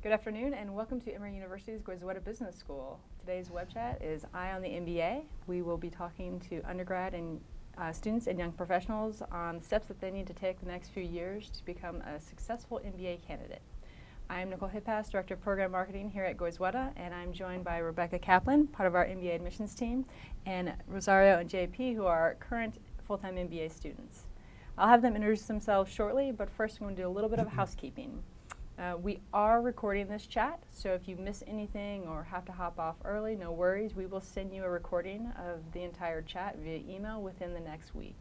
Good afternoon and welcome to Emory University's Goizueta Business School. Today's web chat is Eye on the MBA. We will be talking to undergrad and students and young professionals on the steps that they need to take the next few years to become a successful MBA candidate. I am Nicole Hippass, Director of Program Marketing here at Goizueta, and I'm joined by Rebecca Kaplan, part of our MBA Admissions team, and Rosario and JP, who are current full-time MBA students. I'll have them introduce themselves shortly, but first I'm going to do a little bit of housekeeping. We are recording this chat, so if you miss anything or have to hop off early, no worries. We will send you a recording of the entire chat via email within the next week.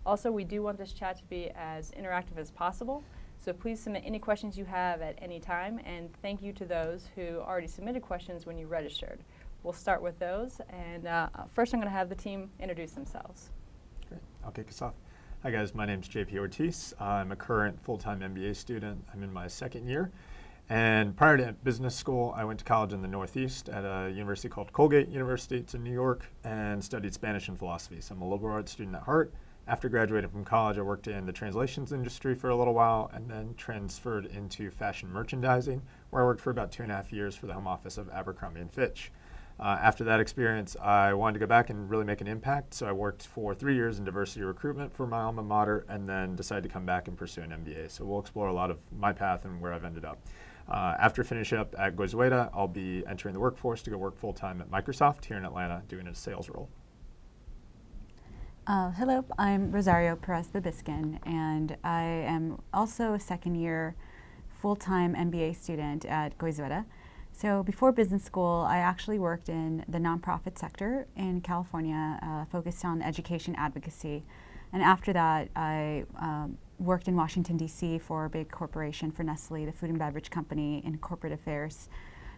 Also, we do want this chat to be as interactive as possible, so please submit any questions you have at any time, and thank you to those who already submitted questions when you registered. We'll start with those, and first I'm going to have the team introduce themselves. Great. I'll kick us off. Hi guys, my name is JP Ortiz. I'm a current full-time MBA student. I'm in my second year. And prior to business school, I went to college in the Northeast at a university called Colgate University. It's in New York, and studied Spanish and philosophy. So I'm a liberal arts student at heart. After graduating from college, I worked in the translations industry for a little while and then transferred into fashion merchandising, where I worked for about 2.5 years for the home office of Abercrombie & Fitch. After that experience, I wanted to go back and really make an impact, so I worked for 3 years in diversity recruitment for my alma mater and then decided to come back and pursue an MBA. So we'll explore a lot of my path and where I've ended up. After finishing up at Goizueta, I'll be entering the workforce to go work full-time at Microsoft here in Atlanta doing a sales role. Hello, I'm Rosario Perez-Babiskin, and I am also a second-year full-time MBA student at Goizueta. So before business school, I actually worked in the nonprofit sector in California, focused on education advocacy. And after that, I worked in Washington, D.C. for a big corporation, for Nestle, the food and beverage company, in corporate affairs.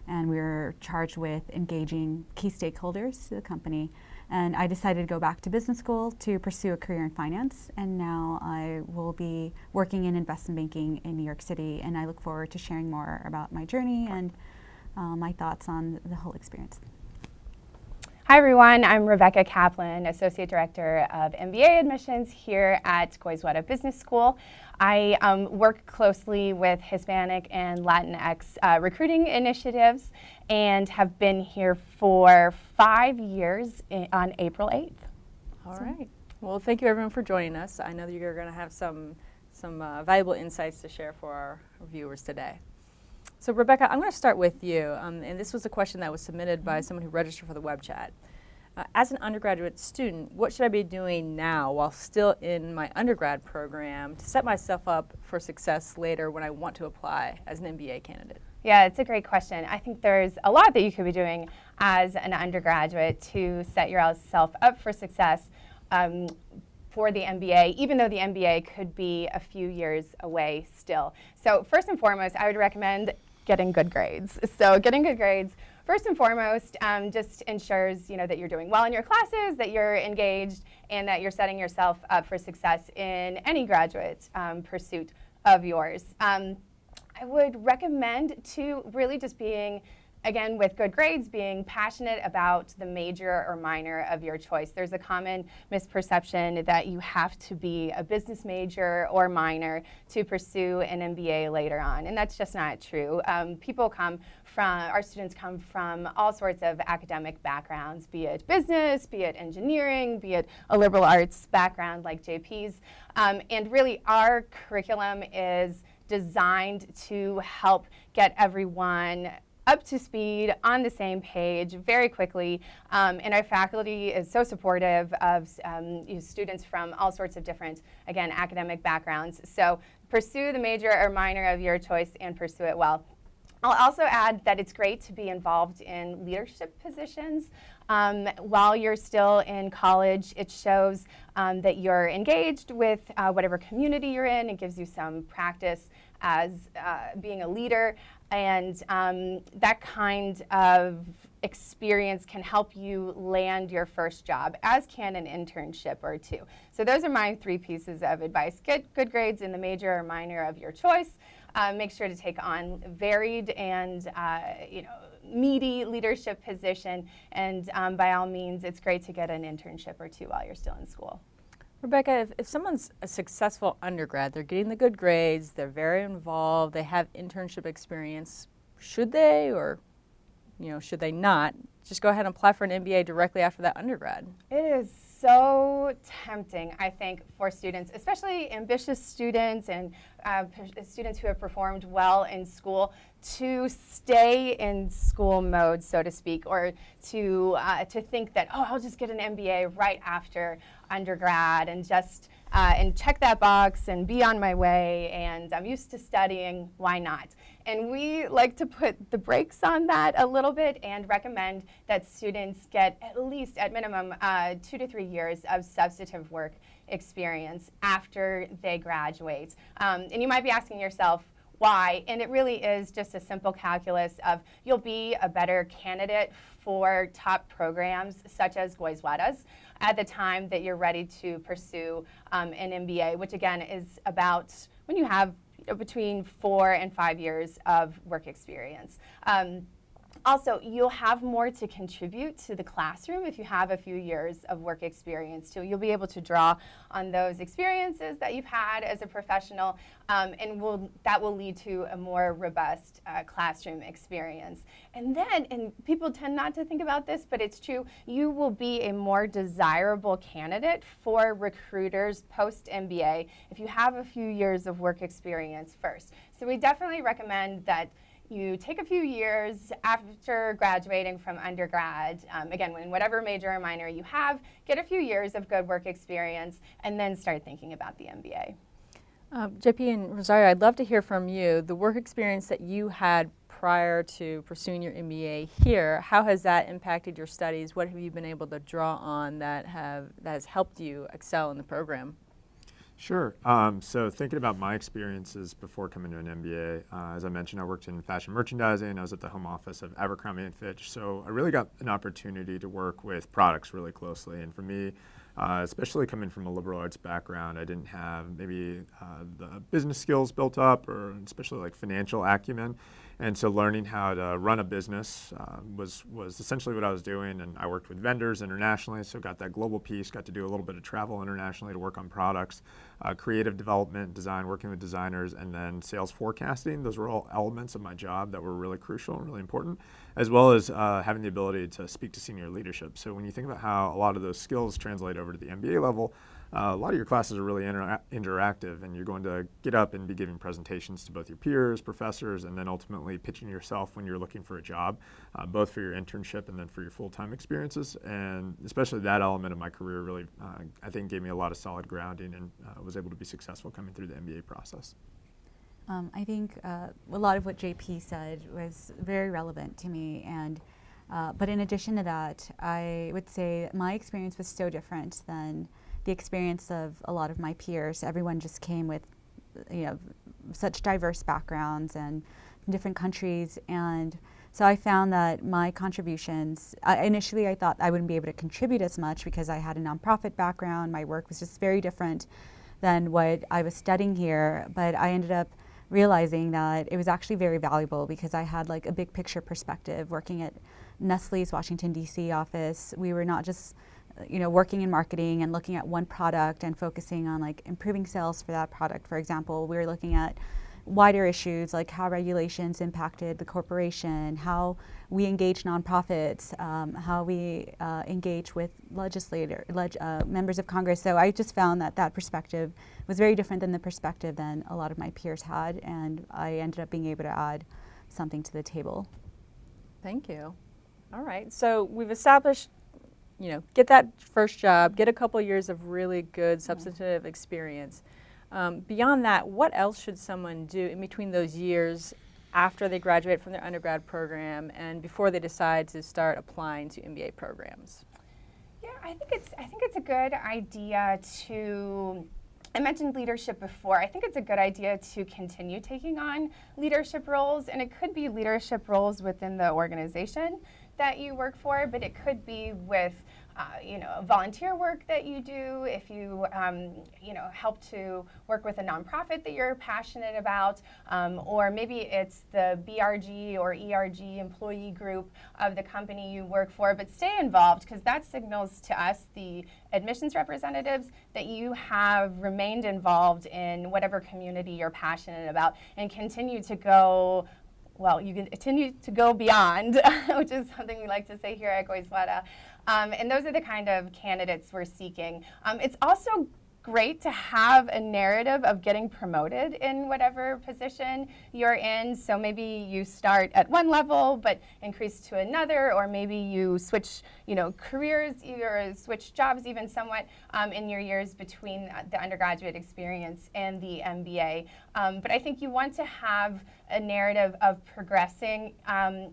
And we were charged with engaging key stakeholders to the company. And I decided to go back to business school to pursue a career in finance. And now I will be working in investment banking in New York City. And I look forward to sharing more about my journey and my thoughts on the whole experience. Hi everyone, I'm Rebecca Kaplan, Associate Director of MBA Admissions here at Goizueta Business School. I work closely with Hispanic and Latinx recruiting initiatives and have been here for 5 years on April 8th. All right. Well, thank you everyone for joining us. I know that you're going to have some valuable insights to share for our viewers today. So Rebecca, I'm going to start with you, and this was a question that was submitted by someone who registered for the web chat. As an undergraduate student, what should I be doing now while still in my undergrad program to set myself up for success later when I want to apply as an MBA candidate? Yeah, it's a great question. I think there's a lot that you could be doing as an undergraduate to set yourself up for success for the MBA, even though the MBA could be a few years away still. So first and foremost, I would recommend getting good grades. So getting good grades, first and foremost, just ensures that you're doing well in your classes, that you're engaged, and that you're setting yourself up for success in any graduate pursuit of yours. I would recommend to really just being, again, with good grades, being passionate about the major or minor of your choice. There's a common misperception that you have to be a business major or minor to pursue an MBA later on, and that's just not true. Our students come from all sorts of academic backgrounds, be it business, be it engineering, be it a liberal arts background like JP's, and really our curriculum is designed to help get everyone up to speed, on the same page, very quickly, and our faculty is so supportive of students from all sorts of different, again, academic backgrounds. So pursue the major or minor of your choice and pursue it well. I'll also add that it's great to be involved in leadership positions. While you're still in college, it shows that you're engaged with whatever community you're in. It gives you some practice as being a leader, and that kind of experience can help you land your first job, as can an internship or two. So those are my 3 pieces of advice. Get good grades in the major or minor of your choice. Make sure to take on varied and meaty leadership position, and by all means, it's great to get an internship or 2 while you're still in school. Rebecca, if someone's a successful undergrad, they're getting the good grades, they're very involved, they have internship experience, should they, or should they not just go ahead and apply for an MBA directly after that undergrad? It is so tempting, I think, for students, especially ambitious students and students who have performed well in school, to stay in school mode, so to speak, or to think that, oh, I'll just get an MBA right after undergrad and just and check that box and be on my way, and I'm used to studying, why not? And we like to put the brakes on that a little bit and recommend that students get at least, at minimum, 2 to 3 years of substantive work experience after they graduate. And you might be asking yourself, why? And it really is just a simple calculus of you'll be a better candidate for top programs such as Goizueta's at the time that you're ready to pursue an MBA, which again is about when you have between 4 and 5 years of work experience. Also, you'll have more to contribute to the classroom if you have a few years of work experience too. You'll be able to draw on those experiences that you've had as a professional, and that will lead to a more robust classroom experience. And then, and people tend not to think about this, but it's true, you will be a more desirable candidate for recruiters post-MBA if you have a few years of work experience first. So we definitely recommend that you take a few years after graduating from undergrad, again, in whatever major or minor you have, get a few years of good work experience, and then start thinking about the MBA. JP and Rosario, I'd love to hear from you. The work experience that you had prior to pursuing your MBA here, how has that impacted your studies? What have you been able to draw on that has helped you excel in the program? Sure. So thinking about my experiences before coming to an MBA, as I mentioned, I worked in fashion merchandising. I was at the home office of Abercrombie & Fitch. So I really got an opportunity to work with products really closely. And for me, especially coming from a liberal arts background, I didn't have maybe the business skills built up, or especially like financial acumen. And so learning how to run a business was essentially what I was doing. And I worked with vendors internationally, so got that global piece, got to do a little bit of travel internationally to work on products, creative development, design, working with designers, and then sales forecasting. Those were all elements of my job that were really crucial and really important, as well as having the ability to speak to senior leadership. So when you think about how a lot of those skills translate over to the MBA level, a lot of your classes are really interactive, and you're going to get up and be giving presentations to both your peers, professors, and then ultimately pitching yourself when you're looking for a job, both for your internship and then for your full-time experiences. And especially that element of my career really, I think, gave me a lot of solid grounding, and was able to be successful coming through the MBA process. I think a lot of what JP said was very relevant to me, and but in addition to that, I would say my experience was so different than the experience of a lot of my peers. Everyone just came with, such diverse backgrounds and from different countries, and so I found that my contributions, initially I thought I wouldn't be able to contribute as much because I had a nonprofit background. My work was just very different than what I was studying here, but I ended up realizing that it was actually very valuable because I had like a big picture perspective working at Nestle's Washington, D.C. office. We were not just working in marketing and looking at one product and focusing on like improving sales for that product. For example, we were looking at wider issues like how regulations impacted the corporation, how we engage nonprofits, how we engage with members of Congress. So I just found that perspective was very different than the perspective than a lot of my peers had, and I ended up being able to add something to the table. Thank you. All right, so we've established, get that first job, get a couple years of really good substantive experience. Beyond that, what else should someone do in between those years after they graduate from their undergrad program and before they decide to start applying to MBA programs? Yeah, I think it's a good idea to, I mentioned leadership before. I think it's a good idea to continue taking on leadership roles, and it could be leadership roles within the organization that you work for, but it could be with volunteer work that you do, if you help to work with a nonprofit that you're passionate about, or maybe it's the BRG or ERG employee group of the company you work for. But stay involved, because that signals to us, the admissions representatives, that you have remained involved in whatever community you're passionate about and continue to go well, you can continue to go beyond, which is something we like to say here at Goizueta. And those are the kind of candidates we're seeking. It's also great to have a narrative of getting promoted in whatever position you're in. So maybe you start at one level but increase to another, or maybe you switch, careers, or switch jobs even somewhat in your years between the undergraduate experience and the MBA. But I think you want to have a narrative of progressing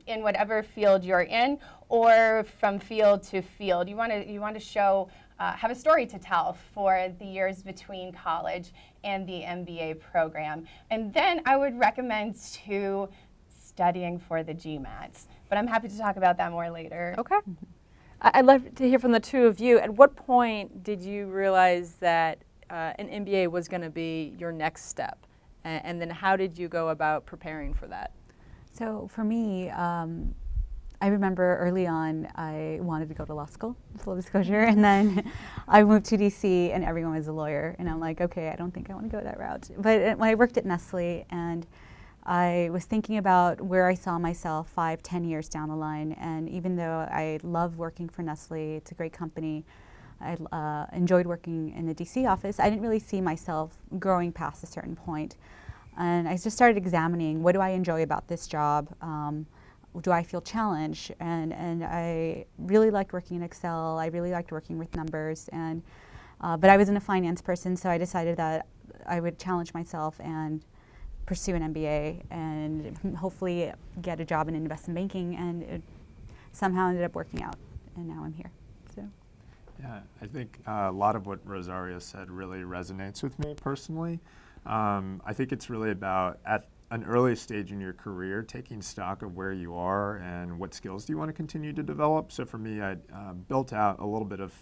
in whatever field you're in, or from field to field. You want to show. Have a story to tell for the years between college and the MBA program. And then I would recommend to studying for the GMATs. But I'm happy to talk about that more later. Okay. I'd love to hear from the two of you. At what point did you realize that an MBA was going to be your next step? And then how did you go about preparing for that? So for me, I remember early on I wanted to go to law school, full disclosure, and then I moved to DC and everyone was a lawyer, and I'm like, okay, I don't think I want to go that route. But when I worked at Nestle, and I was thinking about where I saw myself 5-10 years down the line, and even though I love working for Nestle, it's a great company, I enjoyed working in the DC office, I didn't really see myself growing past a certain point. And I just started examining, what do I enjoy about this job? Do I feel challenged? And I really liked working in Excel. I really liked working with numbers. And but I wasn't a finance person, so I decided that I would challenge myself and pursue an MBA and hopefully get a job in investment banking. And it somehow ended up working out, and now I'm here. So. Yeah, I think a lot of what Rosario said really resonates with me personally. I think it's really about, at an early stage in your career, taking stock of where you are and what skills do you want to continue to develop. So for me, I built out a little bit of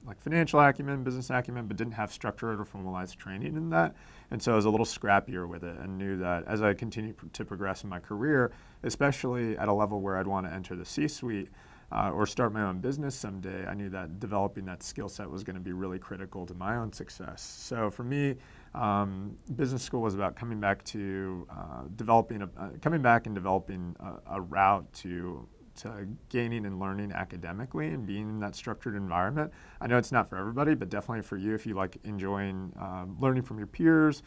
like financial acumen, business acumen, but didn't have structured or formalized training in that. And so I was a little scrappier with it and knew that as I continued to progress in my career, especially at a level where I'd want to enter the C-suite, or start my own business someday, I knew that developing that skill set was going to be really critical to my own success. So for me, business school was about coming back to developing a route to gaining and learning academically and being in that structured environment. I know it's not for everybody, but definitely for you if you like enjoying learning from your peers,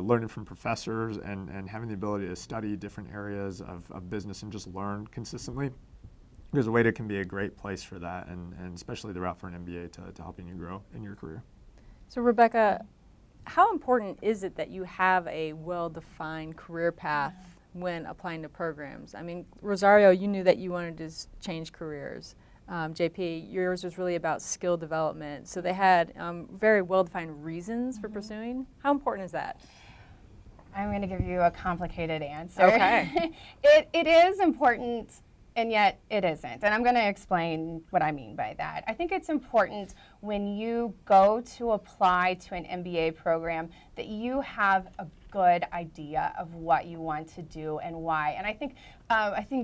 learning from professors, and having the ability to study different areas of business and just learn consistently. Goizueta can be a great place for that, and especially the route for an MBA to helping you grow in your career. So Rebecca, how important is it that you have a well-defined career path when applying to programs? I mean, Rosario, you knew that you wanted to change careers. JP, yours was really about skill development. So they had very well-defined reasons for pursuing. How important is that? I'm going to give you a complicated answer. Okay. It is important, and yet it isn't. And I'm going to explain what I mean by that. I think it's important when you go to apply to an MBA program that you have a good idea of what you want to do and why. And I think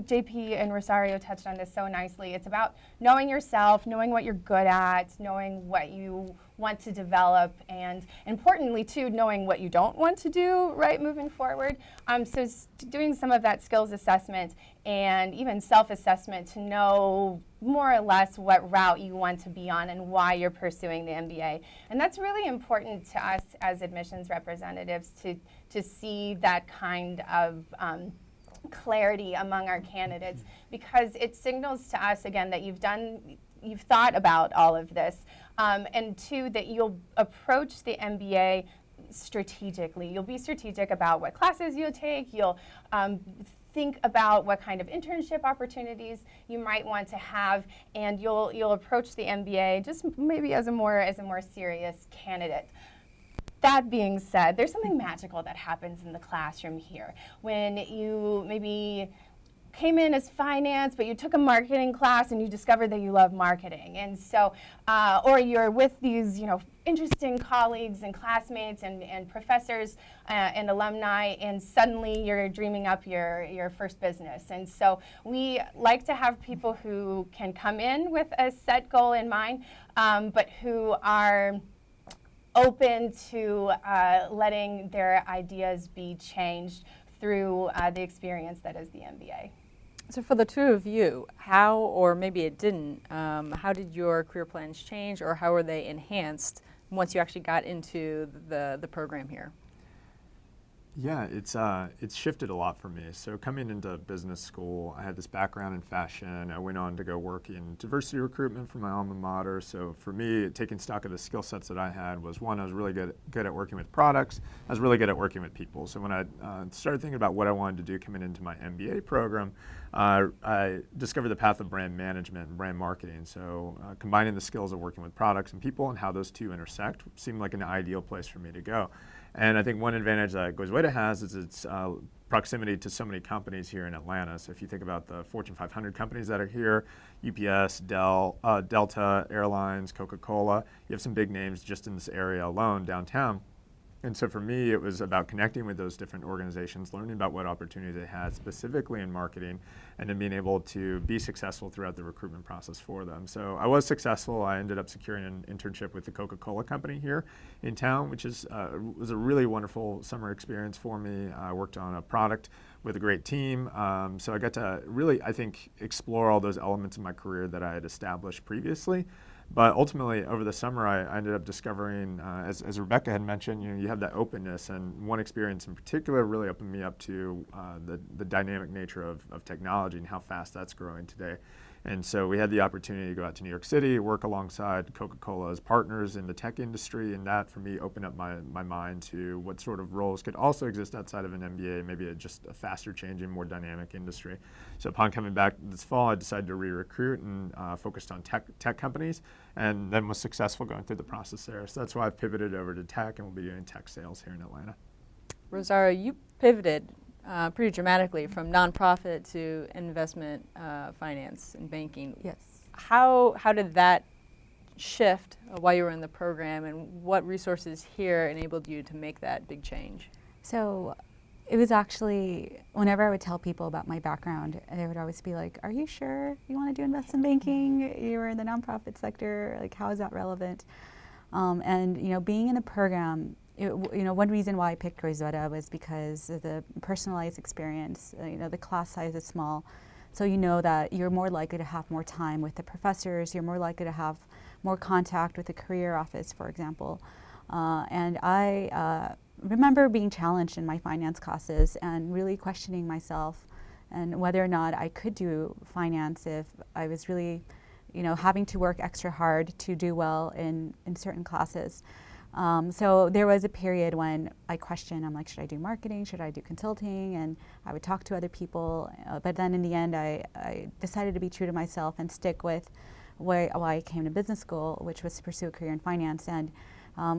JP and Rosario touched on this so nicely. It's about knowing yourself, knowing what you're good at, knowing what you want to develop, and importantly too, knowing what you don't want to do, right, moving forward. So doing some of that skills assessment and even self-assessment to know more or less what route you want to be on and why you're pursuing the MBA. And that's really important to us as admissions representatives to see that kind of clarity among our candidates, because it signals to us, again, that you've thought about all of this, and two, that you'll approach the MBA strategically. You'll be strategic about what classes you'll take. You'll think about what kind of internship opportunities you might want to have, and you'll approach the MBA just maybe as a more serious candidate. That being said, there's something magical that happens in the classroom here when you maybe came in as finance, but you took a marketing class and you discovered that you love marketing. And so, or you're with these, interesting colleagues and classmates and professors and alumni, and suddenly you're dreaming up your first business. And so we like to have people who can come in with a set goal in mind, but who are open to letting their ideas be changed through the experience that is the MBA. So for the two of you, how, or maybe it didn't, how did your career plans change, or how were they enhanced once you actually got into the program here? Yeah, it's shifted a lot for me. So coming into business school, I had this background in fashion. I went on to go work in diversity recruitment for my alma mater. So for me, taking stock of the skill sets that I had was, one, I was really good at working with products. I was really good at working with people. So when I started thinking about what I wanted to do coming into my MBA program, I discovered the path of brand management and brand marketing. So combining the skills of working with products and people and how those two intersect seemed like an ideal place for me to go. And I think one advantage that Goizueta has is its proximity to so many companies here in Atlanta. So if you think about the Fortune 500 companies that are here, UPS, Delta Airlines, Coca-Cola, you have some big names just in this area alone downtown. And so for me, it was about connecting with those different organizations, learning about what opportunities they had specifically in marketing, and then being able to be successful throughout the recruitment process for them. So I was successful. I ended up securing an internship with the Coca-Cola company here in town, which was a really wonderful summer experience for me. I worked on a product with a great team. So I got to really, I think, explore all those elements of my career that I had established previously. But ultimately, over the summer, I ended up discovering, as Rebecca had mentioned, you have that openness, and one experience in particular really opened me up to the dynamic nature of technology and how fast that's growing today. And so we had the opportunity to go out to New York City, work alongside Coca-Cola's partners in the tech industry, and that, for me, opened up my mind to what sort of roles could also exist outside of an MBA, maybe just a faster changing, more dynamic industry. So upon coming back this fall, I decided to re-recruit and focused on tech companies, and then was successful going through the process there. So that's why I've pivoted over to tech, and we'll be doing tech sales here in Atlanta. Rosario, you pivoted pretty dramatically from nonprofit to investment finance and banking. Yes. How did that shift while you were in the program, and what resources here enabled you to make that big change? So it was actually, whenever I would tell people about my background, they would always be like, are you sure you want to do investment banking? You were in the nonprofit sector, like how is that relevant? And being in the program, one reason why I picked Goizueta was because of the personalized experience. The class size is small, so you know that you're more likely to have more time with the professors, you're more likely to have more contact with the career office, for example. And I remember being challenged in my finance classes and really questioning myself and whether or not I could do finance if I was really, having to work extra hard to do well in certain classes. So there was a period when I questioned, I'm like, should I do marketing? Should I do consulting? And I would talk to other people. But then in the end, I decided to be true to myself and stick with why I came to business school, which was to pursue a career in finance. And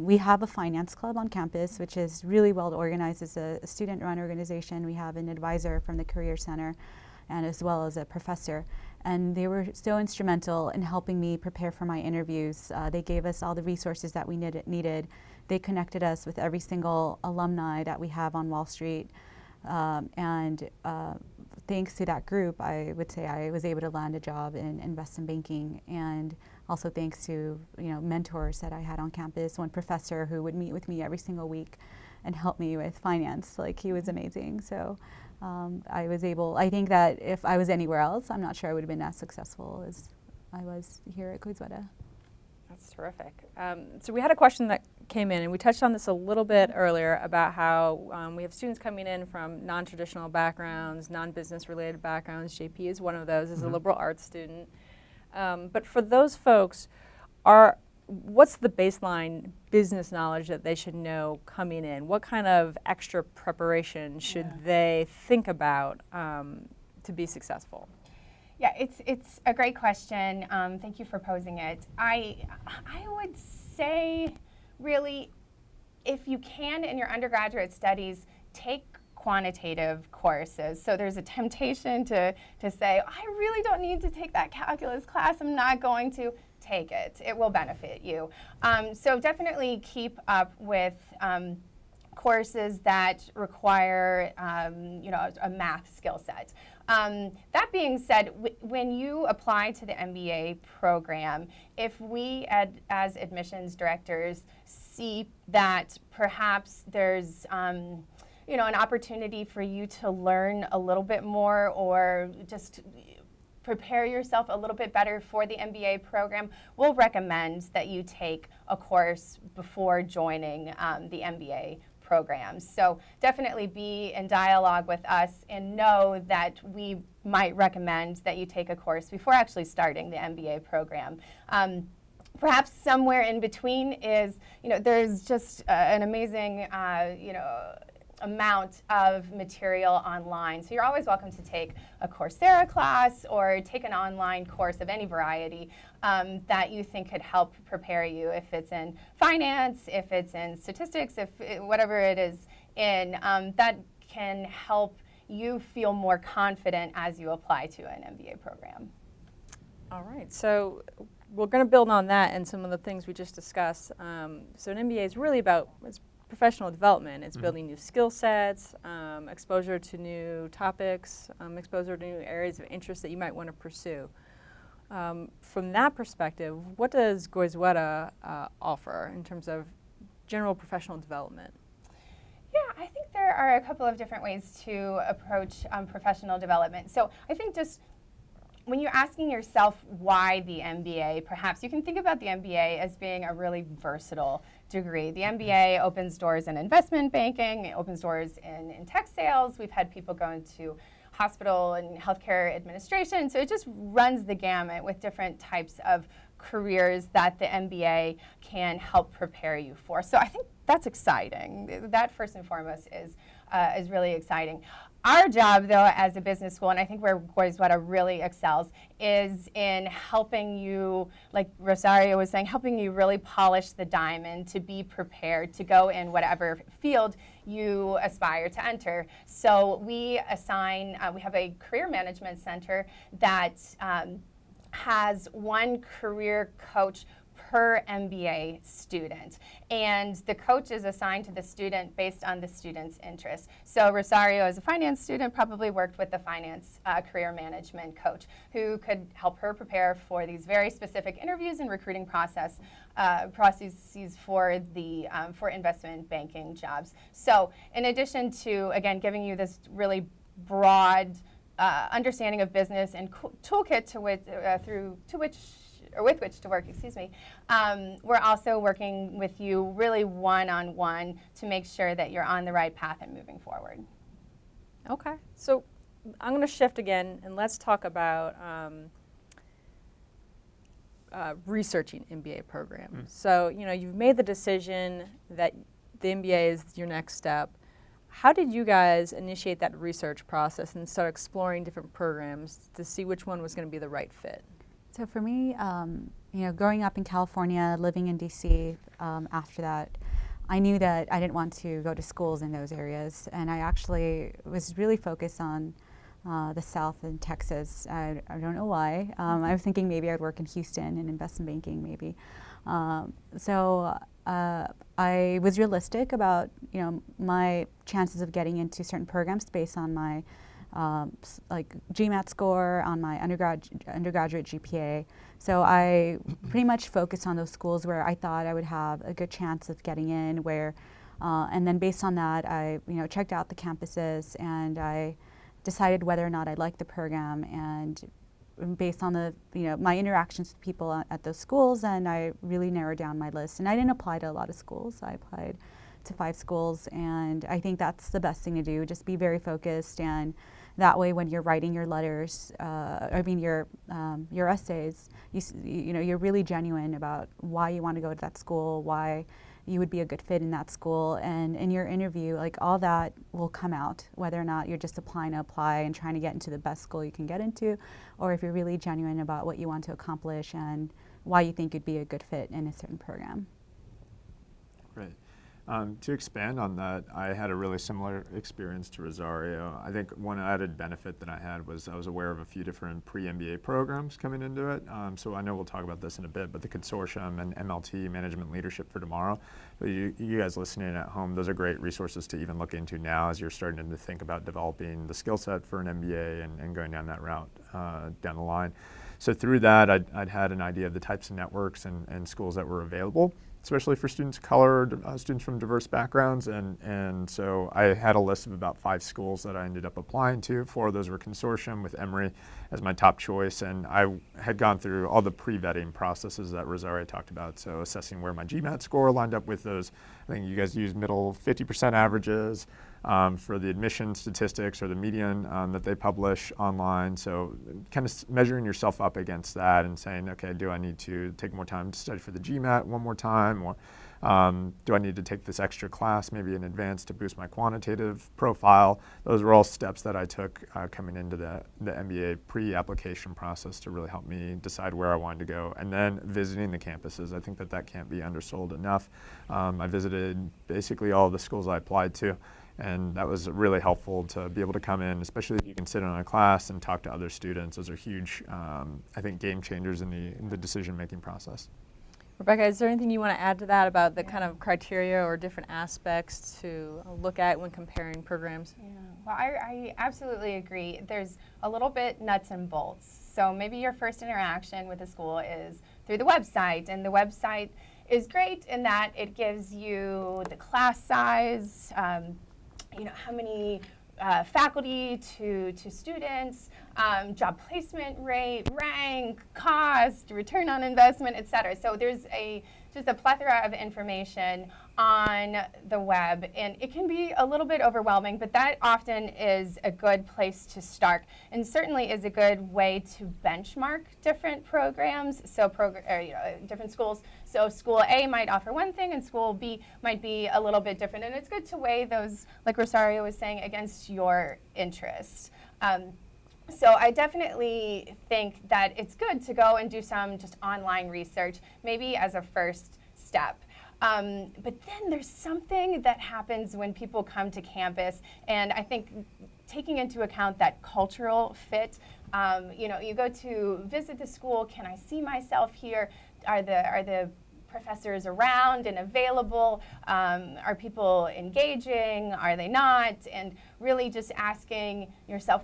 we have a finance club on campus, which is really well organized. It's a student-run organization. We have an advisor from the Career Center, and as well as a professor. And they were so instrumental in helping me prepare for my interviews. They gave us all the resources that we needed. They connected us with every single alumni that we have on Wall Street. And thanks to that group, I would say I was able to land a job in investment banking. And also thanks to mentors that I had on campus. One professor who would meet with me every single week and help me with finance. Like, he was amazing. So I think that if I was anywhere else, I'm not sure I would have been as successful as I was here at Goizueta. That's terrific. So we had a question that came in, and we touched on this a little bit earlier about how we have students coming in from non-traditional backgrounds, non-business related backgrounds. JP is one of those as a liberal arts student. But for those folks, what's the baseline business knowledge that they should know coming in? What kind of extra preparation should they think about to be successful? Yeah, it's a great question. Thank you for posing it. I would say, really, if you can in your undergraduate studies, take quantitative courses. So there's a temptation to say, I really don't need to take that calculus class. I'm not going to. Take it. It will benefit you. So definitely keep up with courses that require a math skill set. That being said, when you apply to the MBA program, if we as admissions directors see that perhaps there's an opportunity for you to learn a little bit more or just prepare yourself a little bit better for the MBA program, we'll recommend that you take a course before joining the MBA programs. So definitely be in dialogue with us and know that we might recommend that you take a course before actually starting the MBA program. Perhaps somewhere in between is, there's just an amazing, amount of material online. So you're always welcome to take a Coursera class or take an online course of any variety that you think could help prepare you, if it's in finance, if it's in statistics, whatever it is in, that can help you feel more confident as you apply to an MBA program. All right, so we're going to build on that and some of the things we just discussed. So an MBA is really about professional development. It's building new skill sets, exposure to new topics, exposure to new areas of interest that you might want to pursue. From that perspective, what does Goizueta offer in terms of general professional development? Yeah, I think there are a couple of different ways to approach professional development. So I think just when you're asking yourself why the MBA, perhaps you can think about the MBA as being a really versatile degree. The MBA opens doors in investment banking, it opens doors in tech sales. We've had people go into hospital and healthcare administration. So it just runs the gamut with different types of careers that the MBA can help prepare you for. So I think that's exciting. That first and foremost is really exciting. Our job, though, as a business school, and I think where Goizueta really excels, is in helping you, like Rosario was saying, helping you really polish the diamond to be prepared to go in whatever field you aspire to enter. So we assign, we have a career management center that has one career coach per MBA student, and the coach is assigned to the student based on the student's interests. So Rosario, as a finance student, probably worked with the finance career management coach who could help her prepare for these very specific interviews and recruiting processes for the for investment banking jobs. So in addition to, again, giving you this really broad understanding of business and toolkit with which to work, we're also working with you really one-on-one to make sure that you're on the right path and moving forward. Okay, so I'm going to shift again and let's talk about researching MBA programs. So, you've made the decision that the MBA is your next step. How did you guys initiate that research process and start exploring different programs to see which one was going to be the right fit? So for me, growing up in California, living in DC, after that, I knew that I didn't want to go to schools in those areas, and I actually was really focused on the South and Texas. I don't know why. I was thinking maybe I'd work in Houston in investment banking, maybe. So I was realistic about my chances of getting into certain programs based on my like GMAT score, on my undergraduate GPA. So I pretty much focused on those schools where I thought I would have a good chance of getting in, and then based on that, I checked out the campuses and I decided whether or not I liked the program, and based on the my interactions with people at those schools, and I really narrowed down my list. And I didn't apply to a lot of schools. I applied to 5 schools, and I think that's the best thing to do. Just be very focused, and that way, when you're writing your letters, your essays, you're really genuine about why you want to go to that school, why you would be a good fit in that school, and in your interview, like all that will come out, whether or not you're just applying to apply and trying to get into the best school you can get into, or if you're really genuine about what you want to accomplish and why you think you'd be a good fit in a certain program. Right. To expand on that, I had a really similar experience to Rosario. I think one added benefit that I had was I was aware of a few different pre-MBA programs coming into it. So I know we'll talk about this in a bit, but the Consortium and MLT, Management Leadership for Tomorrow, you guys listening at home, those are great resources to even look into now as you're starting to think about developing the skill set for an MBA and going down that route down the line. So through that, I'd had an idea of the types of networks and schools that were available. especially for students of color, students from diverse backgrounds. And so I had a list of about 5 schools that I ended up applying to. 4 of those were Consortium, with Emory as my top choice. And I had gone through all the pre-vetting processes that Rosario talked about. So assessing where my GMAT score lined up with those. I think you guys use middle 50% averages for the admission statistics or the median that they publish online. So kind of measuring yourself up against that and saying, okay, do I need to take more time to study for the GMAT one more time? Or do I need to take this extra class maybe in advance to boost my quantitative profile? Those were all steps that I took coming into the MBA pre-application process to really help me decide where I wanted to go. And then visiting the campuses. I think that can't be undersold enough. I visited basically all the schools I applied to. And that was really helpful to be able to come in, especially if you can sit in a class and talk to other students. Those are huge, I think, game changers in the decision-making process. Rebecca, is there anything you want to add to that about the kind of criteria or different aspects to look at when comparing programs? Yeah. Well, I absolutely agree. There's a little bit nuts and bolts. So maybe your first interaction with a school is through the website, and the website is great in that it gives you the class size, how many faculty to students, job placement rate, rank, cost, return on investment, et cetera. So there's just a plethora of information on the web, and it can be a little bit overwhelming, but that often is a good place to start, and certainly is a good way to benchmark different programs, so different schools. So school A might offer one thing, and school B might be a little bit different, and it's good to weigh those, like Rosario was saying, against your interests. So I definitely think that it's good to go and do some just online research, maybe as a first step. But then there's something that happens when people come to campus, and I think taking into account that cultural fit, you go to visit the school, can I see myself here? Are the professors around and available? Are people engaging? Are they not? And really just asking yourself,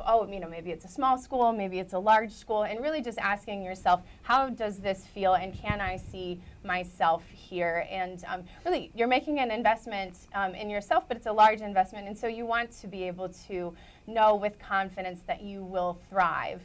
maybe it's a small school, maybe it's a large school, and really just asking yourself, how does this feel, and can I see myself here? And really, you're making an investment in yourself, but it's a large investment, and so you want to be able to know with confidence that you will thrive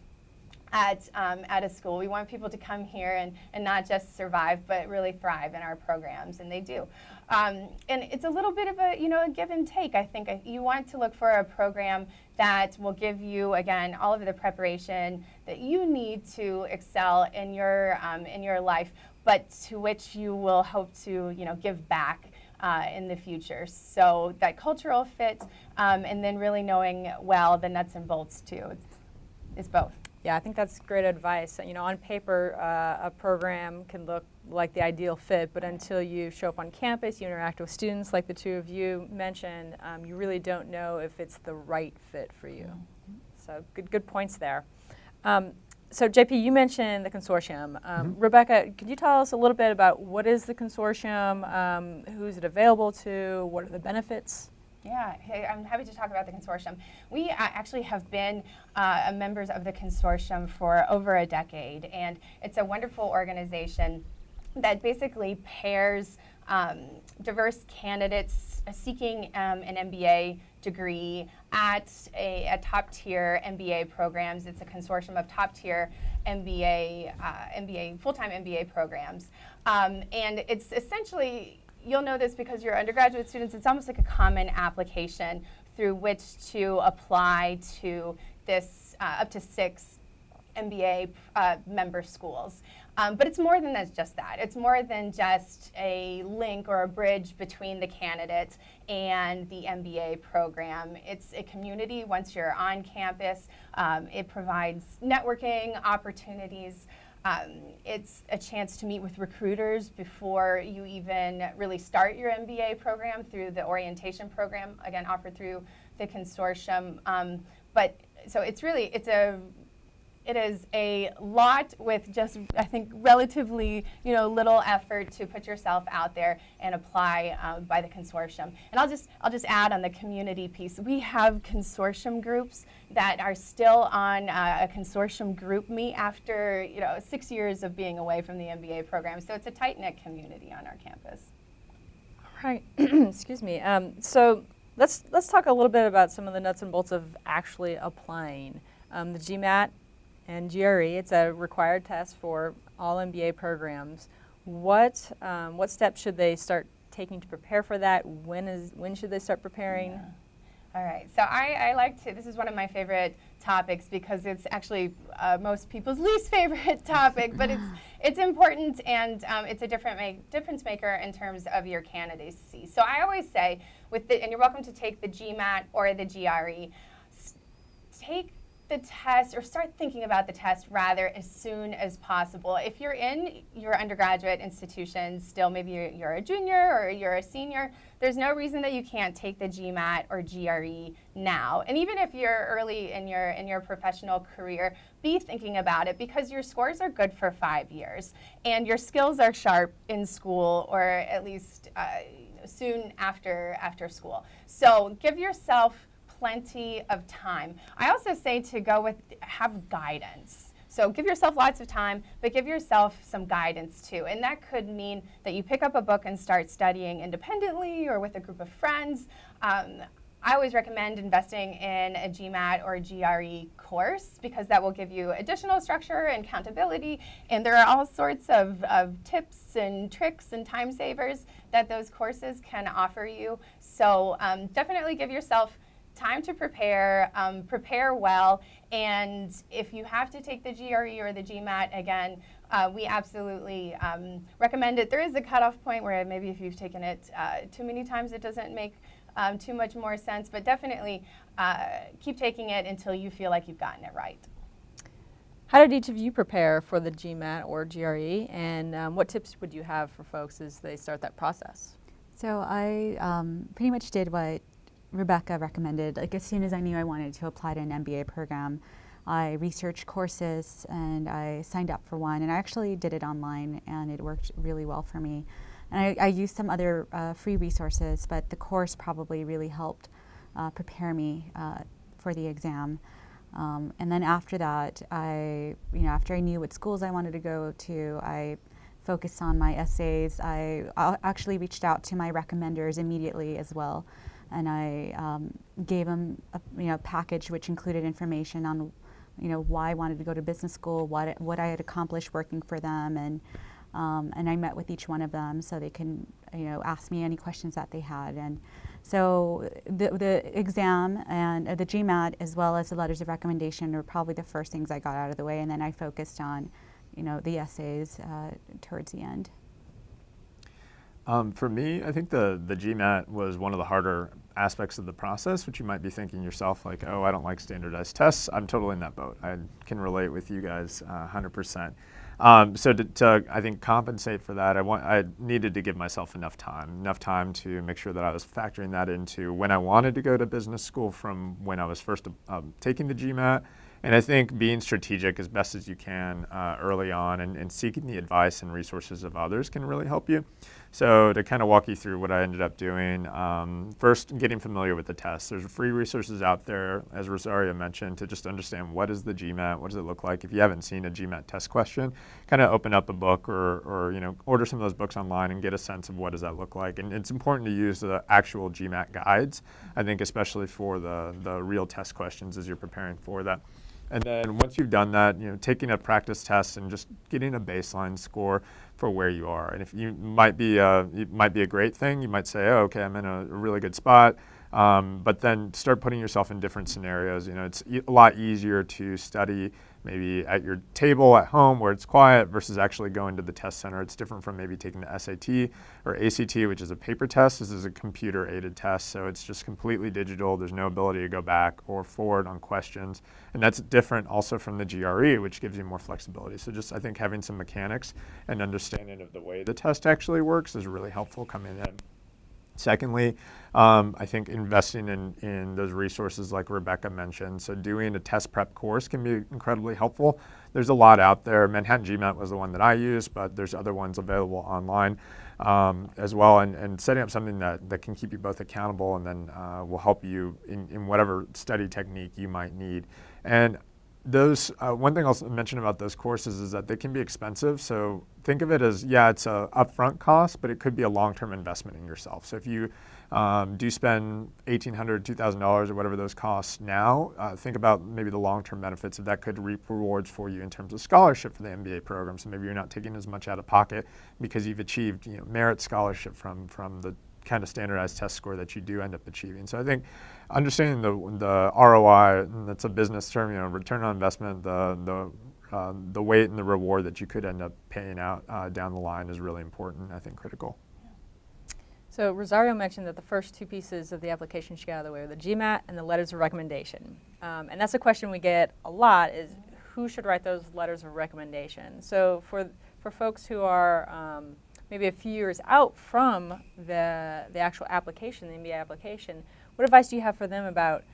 at a school. We want people to come here and not just survive, but really thrive in our programs, and they do. And it's a little bit of a give and take. I think you want to look for a program that will give you, again, all of the preparation that you need to excel in your life, but to which you will hope to give back in the future. So that cultural fit, and then really knowing well the nuts and bolts too. It's both. Yeah, I think that's great advice. On paper, a program can look like the ideal fit, but until you show up on campus, you interact with students like the two of you mentioned, you really don't know if it's the right fit for you. Mm-hmm. So good points there. So JP, you mentioned the consortium. Rebecca, could you tell us a little bit about what is the consortium, who's it available to, what are the benefits? Yeah, hey, I'm happy to talk about the consortium. We actually have been members of the consortium for over a decade, and it's a wonderful organization that basically pairs diverse candidates seeking an MBA degree at a top-tier MBA programs. It's a consortium of top-tier MBA full-time MBA programs, and it's essentially, you'll know this because you're undergraduate students, it's almost like a common application through which to apply to this up to 6 MBA member schools. But it's more than just that. It's more than just a link or a bridge between the candidate and the MBA program. It's a community once you're on campus. It provides networking opportunities. It's a chance to meet with recruiters before you even really start your MBA program through the orientation program, again, offered through the consortium. But so it's a it is a lot with just, I think, relatively, little effort to put yourself out there and apply by the consortium. And I'll just add on the community piece. We have consortium groups that are still on a consortium group meet after 6 years of being away from the MBA program. So it's a tight-knit community on our campus. All right. Excuse me. So let's talk a little bit about some of the nuts and bolts of actually applying. The GMAT and GRE, it's a required test for all MBA programs. What steps should they start taking to prepare for that? When should they start preparing? Yeah. All right, so I like to, this is one of my favorite topics because it's actually most people's least favorite topic, but it's important and it's a difference maker in terms of your candidacy. So I always say, and you're welcome to take the GMAT or the GRE, take the test or start thinking about the test rather as soon as possible. If you're in your undergraduate institution still, maybe you're a junior or you're a senior, there's no reason that you can't take the GMAT or GRE now. And even if you're early in your professional career, be thinking about it because your scores are good for 5 years and your skills are sharp in school or at least soon after school. So give yourself plenty of time. I also say to have guidance. So give yourself lots of time, but give yourself some guidance too. And that could mean that you pick up a book and start studying independently or with a group of friends. I always recommend investing in a GMAT or GRE course because that will give you additional structure and accountability. And there are all sorts of tips and tricks and time savers that those courses can offer you. So definitely give yourself time to prepare well, and if you have to take the GRE or the GMAT again, we absolutely recommend it. There is a cutoff point where maybe if you've taken it too many times, it doesn't make too much more sense, but definitely keep taking it until you feel like you've gotten it right. How did each of you prepare for the GMAT or GRE, and what tips would you have for folks as they start that process? So I pretty much did what Rebecca recommended. Like as soon as I knew I wanted to apply to an MBA program, I researched courses and I signed up for one, and I actually did it online and it worked really well for me. And I used some other free resources, but the course probably really helped prepare me for the exam. And then after that, after I knew what schools I wanted to go to, I focused on my essays. I actually reached out to my recommenders immediately as well. And I gave them a package which included information on why I wanted to go to business school, what I had accomplished working for them, and I met with each one of them so they can ask me any questions that they had. And so the exam and the GMAT as well as the letters of recommendation were probably the first things I got out of the way, and then I focused on the essays towards the end. For me, I think the GMAT was one of the harder aspects of the process, which you might be thinking yourself like, oh, I don't like standardized tests. I'm totally in that boat. I can relate with you guys 100%. So to I think compensate for that, I needed to give myself enough time to make sure that I was factoring that into when I wanted to go to business school from when I was first taking the GMAT. And I think being strategic as best as you can early on and seeking the advice and resources of others can really help you. So to kind of walk you through what I ended up doing, first getting familiar with the test. There's free resources out there, as Rosario mentioned, to just understand what is the GMAT, what does it look like. If you haven't seen a GMAT test question, kind of open up a book or order some of those books online and get a sense of what does that look like. And it's important to use the actual GMAT guides, I think especially for the real test questions as you're preparing for that. And then once you've done that, taking a practice test and just getting a baseline score for where you are. And if it might be a great thing. You might say, oh, okay, I'm in a really good spot. But then start putting yourself in different scenarios. It's a lot easier to study maybe at your table at home where it's quiet versus actually going to the test center. It's different from maybe taking the SAT or ACT, which is a paper test. This is a computer-aided test, so it's just completely digital. There's no ability to go back or forward on questions. And that's different also from the GRE, which gives you more flexibility. So just I think having some mechanics and understanding of the way the test actually works is really helpful coming in. Secondly, I think investing in those resources like Rebecca mentioned. So doing a test prep course can be incredibly helpful. There's a lot out there. Manhattan GMAT was the one that I used, but there's other ones available online as well. And setting up something that can keep you both accountable and then will help you in whatever study technique you might need. And those one thing I'll mention about those courses is that they can be expensive. So think of it as, yeah, it's a upfront cost, but it could be a long-term investment in yourself. So if you do spend $1,800, $2,000 or whatever those costs now, think about maybe the long-term benefits that could reap rewards for you in terms of scholarship for the MBA program. So maybe you're not taking as much out of pocket because you've achieved merit scholarship from the kind of standardized test score that you do end up achieving. So I think understanding the ROI, and that's a business term, return on investment, the weight and the reward that you could end up paying out down the line is really important, I think critical. So Rosario mentioned that the first two pieces of the application she got out of the way were the GMAT and the letters of recommendation. And that's a question we get a lot, is who should write those letters of recommendation? So for folks who are maybe a few years out from the actual application, the MBA application, what advice do you have for them about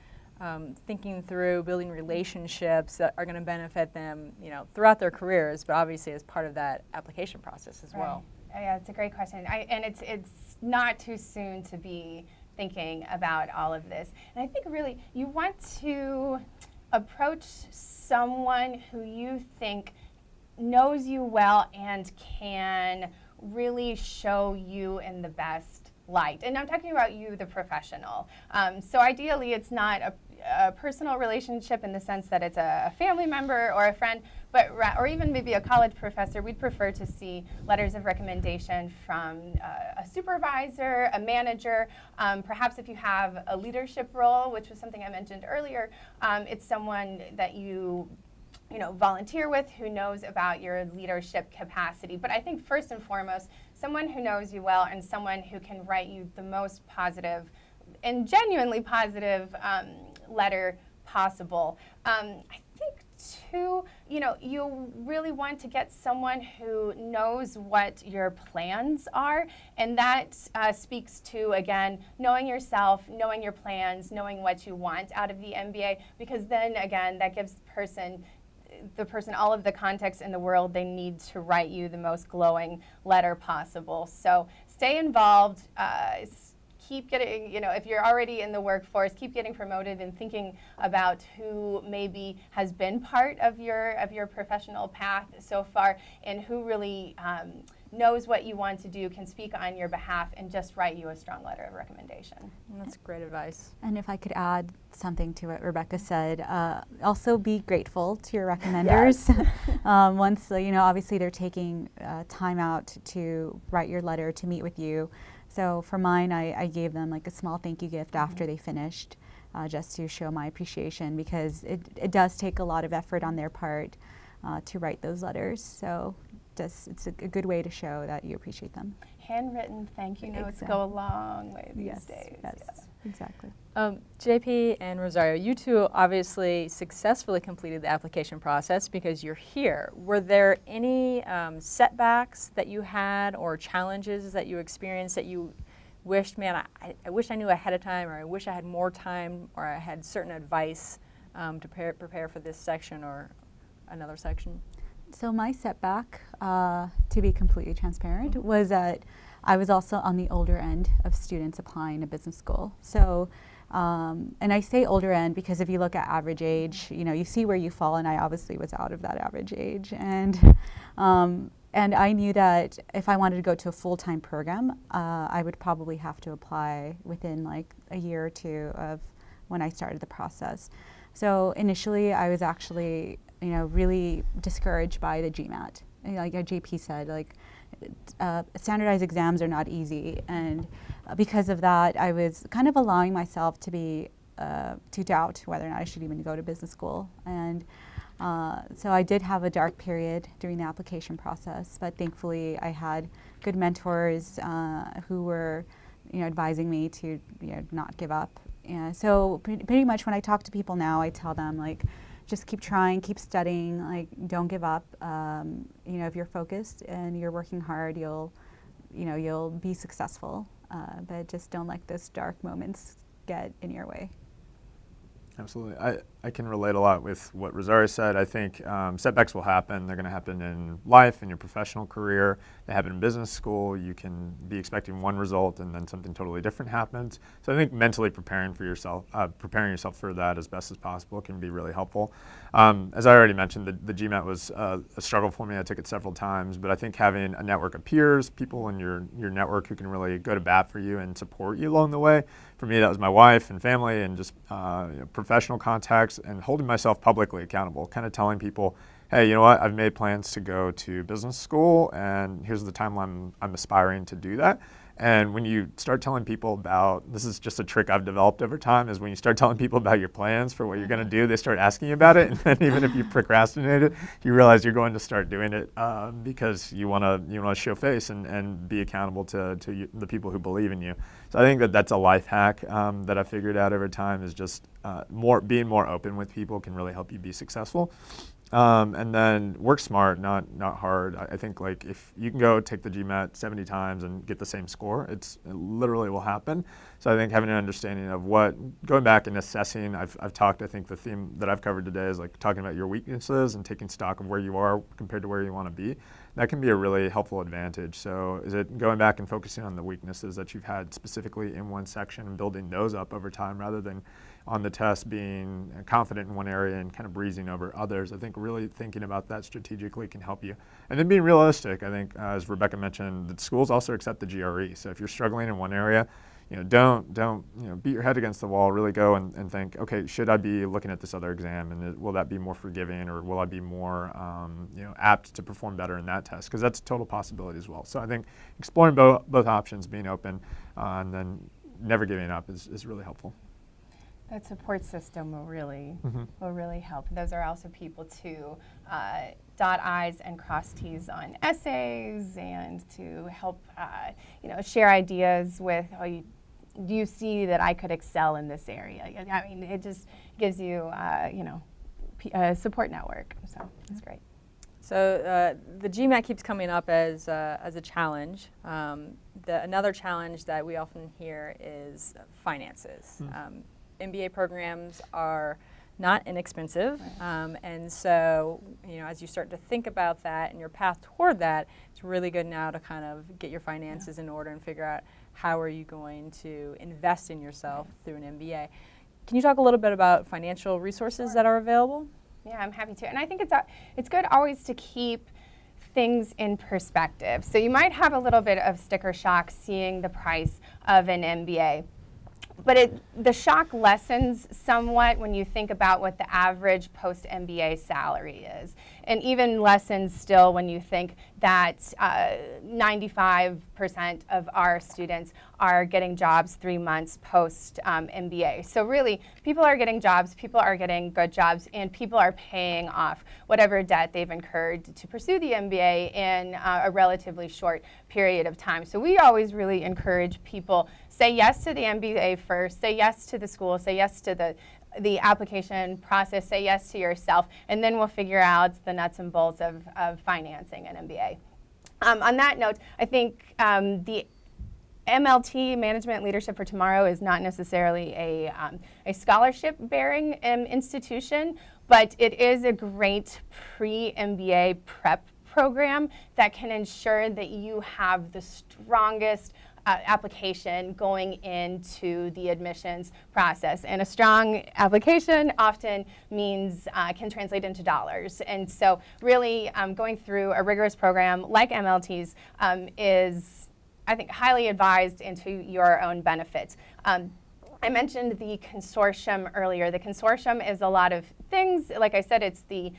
thinking through building relationships that are going to benefit them, throughout their careers, but obviously as part of that application process as well? Yeah, it's a great question. And it's not too soon to be thinking about all of this. And I think really you want to approach someone who you think knows you well and can really show you in the best light. And I'm talking about you, the professional. So ideally, it's not a personal relationship in the sense that it's a family member or a friend, or even maybe a college professor. We'd prefer to see letters of recommendation from a supervisor, a manager. Perhaps if you have a leadership role, which was something I mentioned earlier, it's someone that you volunteer with who knows about your leadership capacity. But I think first and foremost, someone who knows you well and someone who can write you the most positive and genuinely positive letter possible. I think too, you really want to get someone who knows what your plans are, and that speaks to, again, knowing yourself, knowing your plans, knowing what you want out of the MBA, because then, again, that gives the person all of the context in the world they need to write you the most glowing letter possible. So stay involved, keep getting, if you're already in the workforce, keep getting promoted and thinking about who maybe has been part of your professional path so far and who really knows what you want to do, can speak on your behalf, and just write you a strong letter of recommendation. That's great advice. And if I could add something to what Rebecca said, also be grateful to your recommenders. Yes. Once, obviously they're taking time out to write your letter, to meet with you. So for mine, I gave them like a small thank you gift after they finished, just to show my appreciation, because it does take a lot of effort on their part to write those letters. So it's a good way to show that you appreciate them. Handwritten thank you notes go a long way these days. Yes, exactly. JP and Rosario, you two obviously successfully completed the application process because you're here. Were there any setbacks that you had or challenges that you experienced that you wished, man, I wish I knew ahead of time, or I wish I had more time, or I had certain advice to prepare for this section or another section? So my setback, to be completely transparent, was that I was also on the older end of students applying to business school. So, and I say older end because if you look at average age, you see where you fall, and I obviously was out of that average age. And I knew that if I wanted to go to a full-time program, I would probably have to apply within like a year or two of when I started the process. So initially, I was actually really discouraged by the GMAT. Like JP said, standardized exams are not easy, and because of that, I was kind of allowing myself to doubt whether or not I should even go to business school. And so I did have a dark period during the application process, but thankfully I had good mentors who were advising me to not give up. And so pretty much when I talk to people now, I tell them just keep trying, keep studying, don't give up. If you're focused and you're working hard, you'll be successful. but just don't let those dark moments get in your way. Absolutely. I can relate a lot with what Rosario said. I think setbacks will happen. They're going to happen in life, in your professional career. They happen in business school. You can be expecting one result and then something totally different happens. So I think mentally preparing yourself for that as best as possible can be really helpful. As I already mentioned, the GMAT was a struggle for me. I took it several times, but I think having a network of peers, people in your network who can really go to bat for you and support you along the way. For me, that was my wife and family and just professional contacts, and holding myself publicly accountable, kind of telling people, hey, you know what, I've made plans to go to business school and here's the timeline I'm aspiring to do that. And when you start telling people about, this is just a trick I've developed over time, is when you start telling people about your plans for what you're going to do, they start asking you about it. And then even if you procrastinate it, you realize you're going to start doing it because you want to show face and be accountable to the people who believe in you. So I think that's a life hack that I figured out over time, is just being more open with people can really help you be successful. And then work smart, not hard. I think like if you can go take the GMAT 70 times and get the same score, it literally will happen. So I think having an understanding of going back and assessing, I've talked, I think the theme that I've covered today is like talking about your weaknesses and taking stock of where you are compared to where you want to be. That can be a really helpful advantage. So is it going back and focusing on the weaknesses that you've had specifically in one section and building those up over time rather than on the test being confident in one area and kind of breezing over others. I think really thinking about that strategically can help you. And then being realistic, I think, as Rebecca mentioned, that schools also accept the GRE. So if you're struggling in one area, don't beat your head against the wall. Really go and think, okay, should I be looking at this other exam, and will that be more forgiving, or will I be more apt to perform better in that test? Because that's a total possibility as well. So I think exploring both options, being open, and then never giving up is really helpful. That support system will really help. Those are also people to dot I's and cross T's on essays, and to help share ideas with, do you see that I could excel in this area? I mean, it just gives you a support network. So it's great. So the GMAT keeps coming up as a challenge. Another challenge that we often hear is finances. MBA programs are not inexpensive, and so as you start to think about that and your path toward that, it's really good now to kind of get your finances in order and figure out how are you going to invest in yourself through an MBA. Can you talk a little bit about financial resources that are available? Yeah, I'm happy to. And I think it's good always to keep things in perspective. So you might have a little bit of sticker shock seeing the price of an MBA. But the shock lessens somewhat when you think about what the average post-MBA salary is. And even lessens still when you think that 95% of our students are getting jobs 3 months post-MBA. So really, people are getting jobs, people are getting good jobs, and people are paying off whatever debt they've incurred to pursue the MBA in a relatively short period of time. So we always really encourage people, say yes to the MBA first, say yes to the school, say yes to the application process, say yes to yourself, and then we'll figure out the nuts and bolts of financing an MBA. On that note, I think the MLT, Management Leadership for Tomorrow, is not necessarily a scholarship-bearing institution, but it is a great pre-MBA prep program that can ensure that you have the strongest application going into the admissions process. And a strong application often means can translate into dollars. And so really going through a rigorous program like MLT's is, I think, highly advised and to your own benefit. I mentioned the consortium earlier. The consortium is a lot of things. Like I said, it's the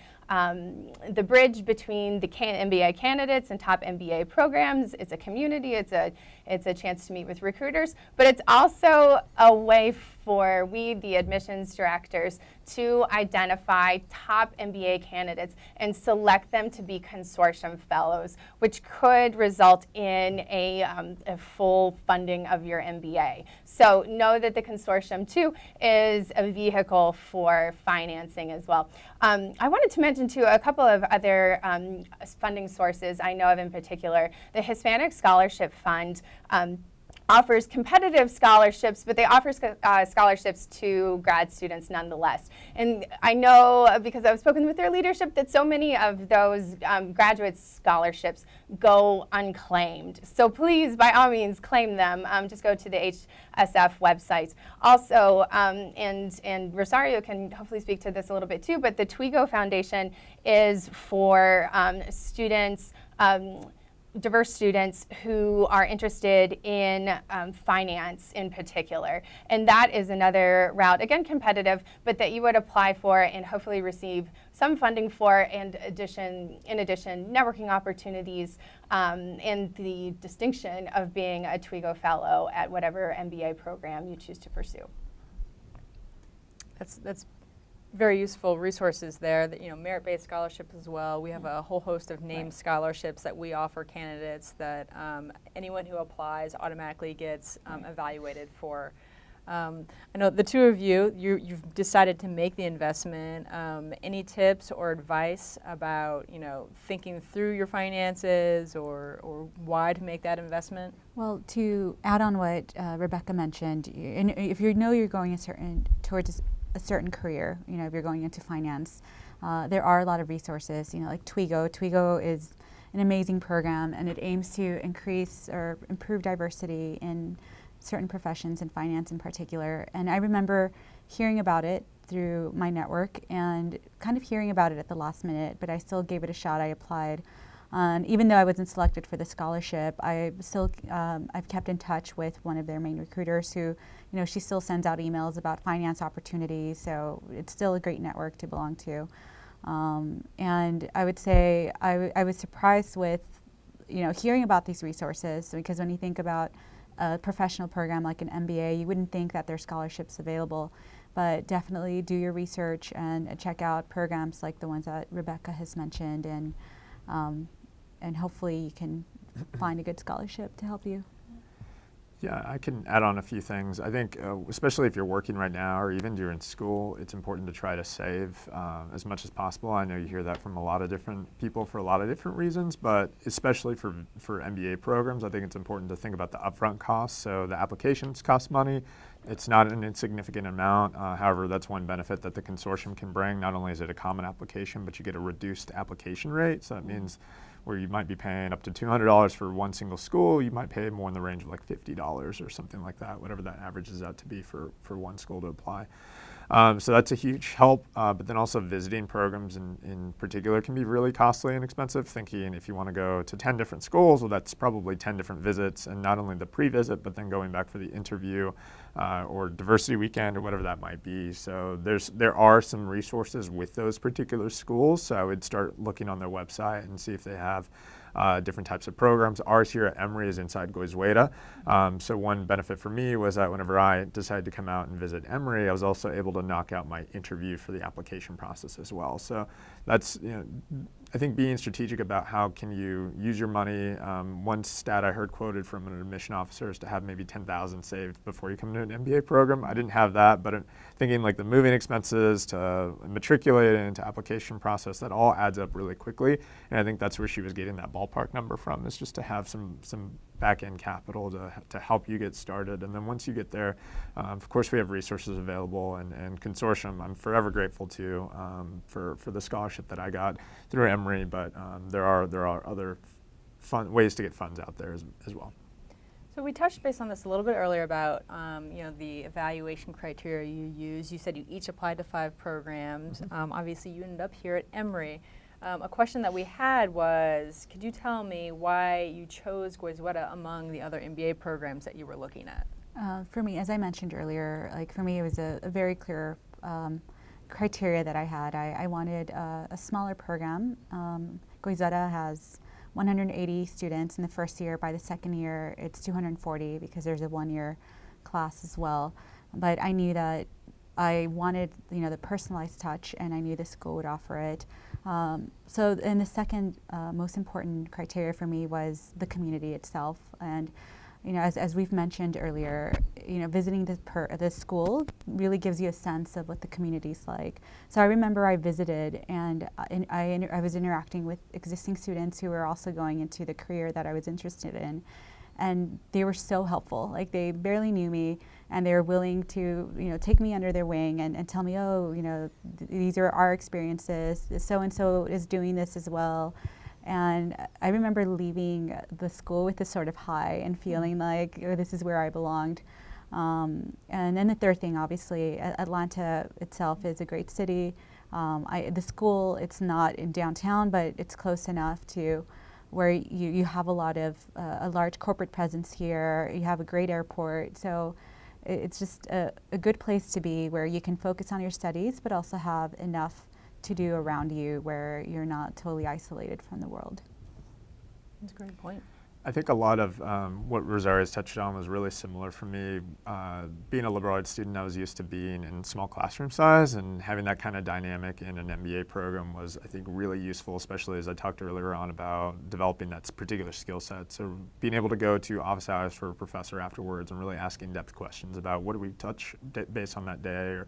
bridge between the MBA candidates and top MBA programs. It's a community. It's a chance to meet with recruiters. But it's also a way for we, the admissions directors, to identify top MBA candidates and select them to be consortium fellows, which could result in a full funding of your MBA. So know that the consortium, too, is a vehicle for financing as well. I wanted to mention, too, a couple of other funding sources I know of in particular. The Hispanic Scholarship Fund offers competitive scholarships, but they offer scholarships to grad students nonetheless. And I know, because I've spoken with their leadership, that so many of those graduate scholarships go unclaimed. So please, by all means, claim them. Just go to the HSF website. Also, and Rosario can hopefully speak to this a little bit too, but the TWIGO Foundation is for students, diverse students who are interested in finance in particular. And that is another route, again competitive, but that you would apply for and hopefully receive some funding for, and in addition, networking opportunities, and the distinction of being a TWIGO Fellow at whatever MBA program you choose to pursue. That's very useful resources there. That, merit-based scholarships as well. We have a whole host of named scholarships that we offer candidates that anyone who applies automatically gets evaluated for. I know the two of you've decided to make the investment. Any tips or advice about thinking through your finances or why to make that investment? Well, to add on what Rebecca mentioned, if you're going towards a certain career, if you're going into finance, there are a lot of resources, like TWIGO. TWIGO is an amazing program, and it aims to increase or improve diversity in certain professions, in finance in particular. And I remember hearing about it through my network and kind of hearing about it at the last minute, but I still gave it a shot. I applied. Even though I wasn't selected for the scholarship, I've kept in touch with one of their main recruiters who, she still sends out emails about finance opportunities, so it's still a great network to belong to. And I would say I was surprised with, hearing about these resources, because when you think about a professional program like an MBA, you wouldn't think that there's scholarships available, but definitely do your research and check out programs like the ones that Rebecca has mentioned, and hopefully you can find a good scholarship to help you. Yeah, I can add on a few things. I think, especially if you're working right now or even during school, it's important to try to save as much as possible. I know you hear that from a lot of different people for a lot of different reasons, but especially for MBA programs, I think it's important to think about the upfront costs. So the applications cost money. It's not an insignificant amount. However, that's one benefit that the consortium can bring. Not only is it a common application, but you get a reduced application rate. So that means where you might be paying up to $200 for one single school, you might pay more in the range of like $50 or something like that, whatever that averages out to be for one school to apply. So that's a huge help, but then also visiting programs in particular can be really costly and expensive. Thinking if you want to go to 10 different schools, well, that's probably 10 different visits, and not only the pre-visit, but then going back for the interview or diversity weekend or whatever that might be. So there are some resources with those particular schools, so I would start looking on their website and see if they have different types of programs. Ours here at Emory is inside Goizueta. So one benefit for me was that whenever I decided to come out and visit Emory, I was also able to knock out my interview for the application process as well. So that's, I think being strategic about how can you use your money. One stat I heard quoted from an admission officer is to have maybe $10,000 saved before you come to an MBA program. I didn't have that, but thinking like the moving expenses to matriculating to application process, that all adds up really quickly. And I think that's where she was getting that ballpark number from, is just to have some back-end capital to help you get started. And then once you get there, of course we have resources available, and Consortium I'm forever grateful to for the scholarship that I got through Emory, but there are other fun ways to get funds out there as well. So we touched base on this a little bit earlier about the evaluation criteria you use. You said you each applied to 5 programs. Obviously you ended up here at Emory. A question that we had was, could you tell me why you chose Goizueta among the other MBA programs that you were looking at? For me, as I mentioned earlier, for me it was a very clear criteria that I had. I wanted a smaller program. Goizueta has 180 students in the first year. By the second year, it's 240 because there's a one-year class as well. But I knew that I wanted, the personalized touch, and I knew the school would offer it. And the second most important criteria for me was the community itself. And as we've mentioned earlier, visiting the school really gives you a sense of what the community's like. So I remember I visited, and I was interacting with existing students who were also going into the career that I was interested in. and they were so helpful. Like, they barely knew me, and they were willing to, take me under their wing and tell me, oh, these are our experiences. So-and-so is doing this as well. And I remember leaving the school with this sort of high and feeling like, oh, this is where I belonged. And then the third thing, obviously, Atlanta itself is a great city. The school, it's not in downtown, but it's close enough to where you have a large corporate presence here. You have a great airport. So it's just a good place to be, where you can focus on your studies, but also have enough to do around you where you're not totally isolated from the world. That's a great point. I think a lot of what Rosario's touched on was really similar for me. Being a liberal arts student, I was used to being in small classroom size, and having that kind of dynamic in an MBA program was, I think, really useful, especially as I talked earlier on about developing that particular skill set. So being able to go to office hours for a professor afterwards and really asking in-depth questions about what do we touch based on that day,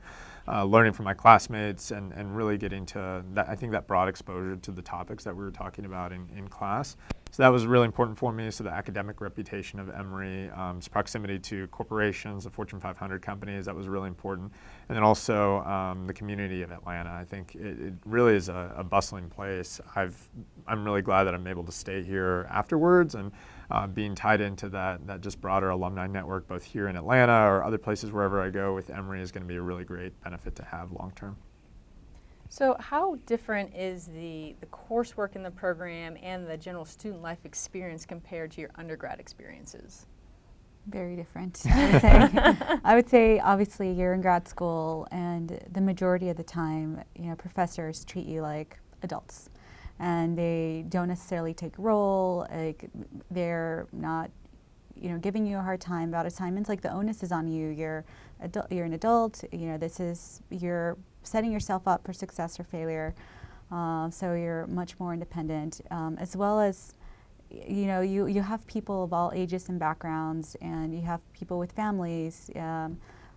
or learning from my classmates, and really getting to that, I think, that broad exposure to the topics that we were talking about in class. So that was really important for me. So the academic reputation of Emory, its proximity to corporations, the Fortune 500 companies, that was really important. And then also the community of Atlanta. I think it really is a bustling place. I'm really glad that I'm able to stay here afterwards, and being tied into that just broader alumni network, both here in Atlanta or other places wherever I go with Emory, is going to be a really great benefit to have long term. So how different is the coursework in the program and the general student life experience compared to your undergrad experiences? Very different, I would say. I would say, obviously, you're in grad school, and the majority of the time, professors treat you like adults, and they don't necessarily take a role. Like, they're not, giving you a hard time about assignments. Like, the onus is on you. You're an adult. You're setting yourself up for success or failure. So you're much more independent, as well as, you have people of all ages and backgrounds, and you have people with families, a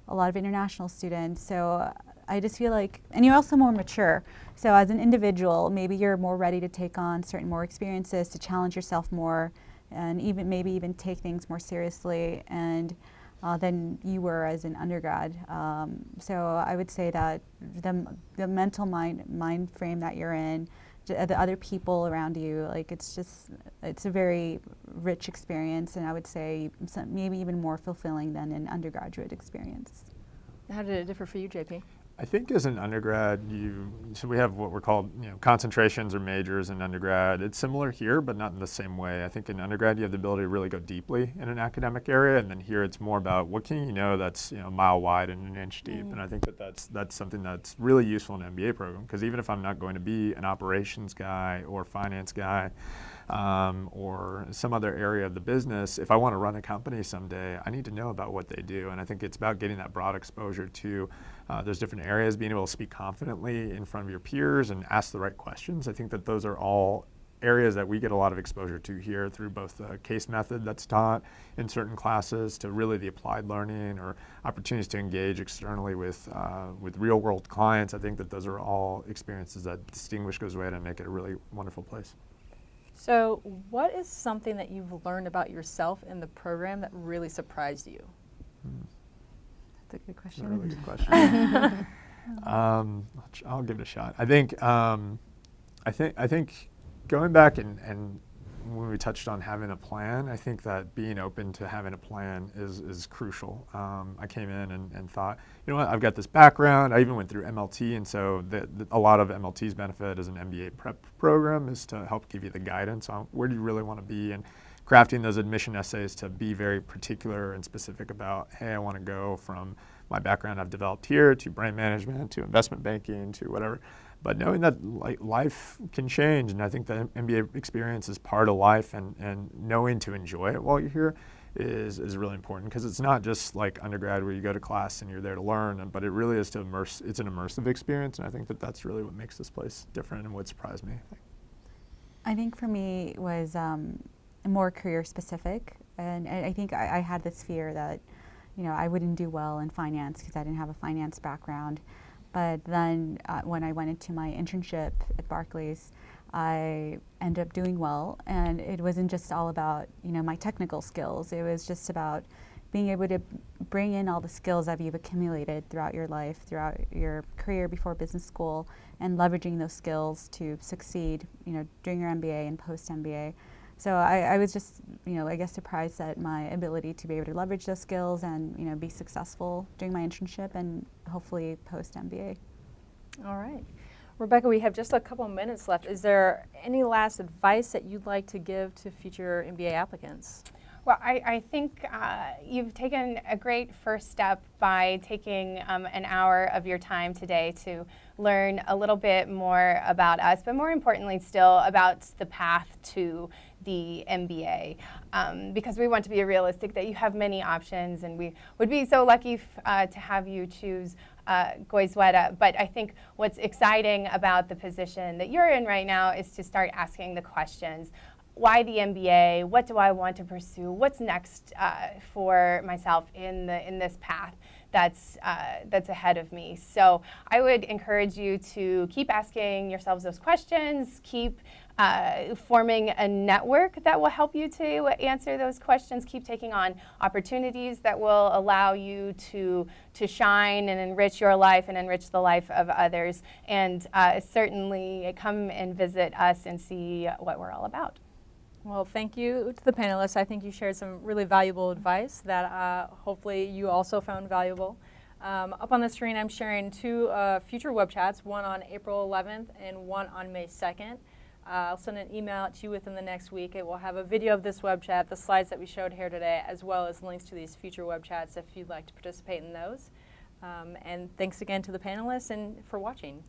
lot of international students. So I just feel like, and you're also more mature. So as an individual, maybe you're more ready to take on certain more experiences, to challenge yourself more, and maybe even take things more seriously than you were as an undergrad. So I would say that the mental mind frame that you're in, the other people around you, like, it's a very rich experience, and I would say maybe even more fulfilling than an undergraduate experience. How did it differ for you, JP? I think as an undergrad, so we have what we're called, concentrations or majors in undergrad. It's similar here, but not in the same way. I think in undergrad, you have the ability to really go deeply in an academic area, and then here it's more about what can you know that's a mile wide and an inch deep. And I think that's something that's really useful in an MBA program, because even if I'm not going to be an operations guy or finance guy, or some other area of the business, if I want to run a company someday, I need to know about what they do. And I think it's about getting that broad exposure to those different areas, being able to speak confidently in front of your peers and ask the right questions. I think that those are all areas that we get a lot of exposure to here, through both the case method that's taught in certain classes, to really the applied learning or opportunities to engage externally with real world clients. I think that those are all experiences that distinguish Goizueta and make it a really wonderful place. So what is something that you've learned about yourself in the program that really surprised you? That's a good question. That's a really good question. I'll give it a shot. I think going back and when we touched on having a plan, I think that being open to having a plan is crucial. I came in and thought, I've got this background. I even went through MLT, and so a lot of MLT's benefit as an MBA prep program is to help give you the guidance on where do you really want to be, and crafting those admission essays to be very particular and specific about, hey, I want to go from my background I've developed here to brand management to investment banking to whatever. But knowing that life can change, and I think the MBA experience is part of life, and knowing to enjoy it while you're here is really important, because it's not just like undergrad where you go to class and you're there to learn, but it really is it's an immersive experience, and I think that that's really what makes this place different and what surprised me. I think for me it was more career specific, and I think I had this fear that I wouldn't do well in finance because I didn't have a finance background. But then when I went into my internship at Barclays, I ended up doing well, and it wasn't just all about, you know, my technical skills. It was just about being able to bring in all the skills that you've accumulated throughout your life, throughout your career before business school, and leveraging those skills to succeed, you know, during your MBA and post MBA. So I was just, you know, I guess surprised at my ability to be able to leverage those skills and, you know, be successful during my internship and hopefully post MBA. All right. Rebecca, we have just a couple minutes left. Is there any last advice that you'd like to give to future MBA applicants? Well, I think you've taken a great first step by taking an hour of your time today to learn a little bit more about us, but more importantly still about the path to the MBA, because we want to be realistic that you have many options, and we would be so lucky to have you choose Goizueta. But I think what's exciting about the position that you're in right now is to start asking the questions. Why the MBA? What do I want to pursue? What's next for myself in this path that's ahead of me? So I would encourage you to keep asking yourselves those questions, keep forming a network that will help you to answer those questions, keep taking on opportunities that will allow you to shine and enrich your life and enrich the life of others, and certainly come and visit us and see what we're all about. Well, thank you to the panelists. I think you shared some really valuable advice that hopefully you also found valuable. Up on the screen, I'm sharing two future web chats, one on April 11th and one on May 2nd. I'll send an email out to you within the next week. It will have a video of this web chat, the slides that we showed here today, as well as links to these future web chats if you'd like to participate in those. And thanks again to the panelists and for watching.